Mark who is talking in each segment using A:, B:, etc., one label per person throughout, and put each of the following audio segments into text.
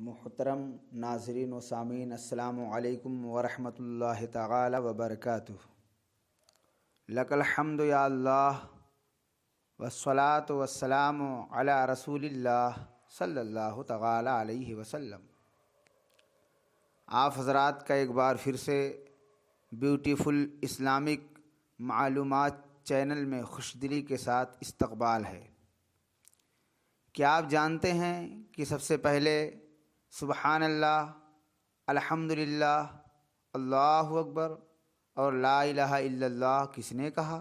A: محترم ناظرین و سامعین، السلام علیکم ورحمۃ اللہ تعالی وبرکاتہ۔ لک الحمد یا اللہ والصلاۃ والسلام علی رسول اللہ صلی اللہ تعالی علیہ وسلم۔ آپ حضرات کا ایک بار پھر سے بیوٹیفل اسلامک معلومات چینل میں خوشدلی کے ساتھ استقبال ہے۔ کیا آپ جانتے ہیں کہ سب سے پہلے سبحان اللہ، الحمدللہ، اللہ اکبر اور لا الہ الا اللہ کس نے کہا؟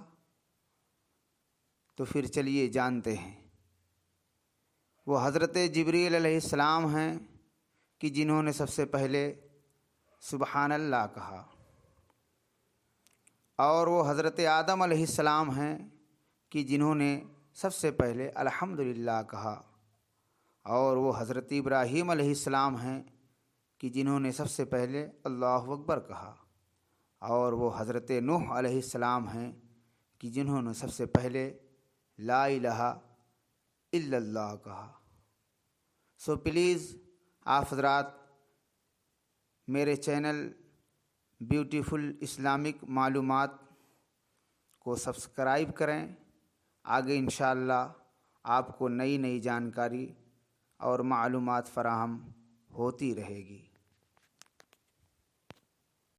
A: تو پھر چلیے جانتے ہیں۔ وہ حضرت جبریل علیہ السلام ہیں کہ جنہوں نے سب سے پہلے سبحان اللہ کہا، اور وہ حضرت آدم علیہ السلام ہیں کہ جنہوں نے سب سے پہلے الحمدللہ کہا، اور وہ حضرت ابراہیم علیہ السلام ہیں کہ جنہوں نے سب سے پہلے اللہ اکبر کہا، اور وہ حضرت نوح علیہ السلام ہیں کہ جنہوں نے سب سے پہلے لا الہ الا اللہ کہا۔ سو پلیز آپ حضرات میرے چینل بیوٹیفل اسلامک معلومات کو سبسکرائب کریں۔ آگے انشاءاللہ آپ کو نئی نئی جانکاری اور معلومات فراہم ہوتی رہے گی۔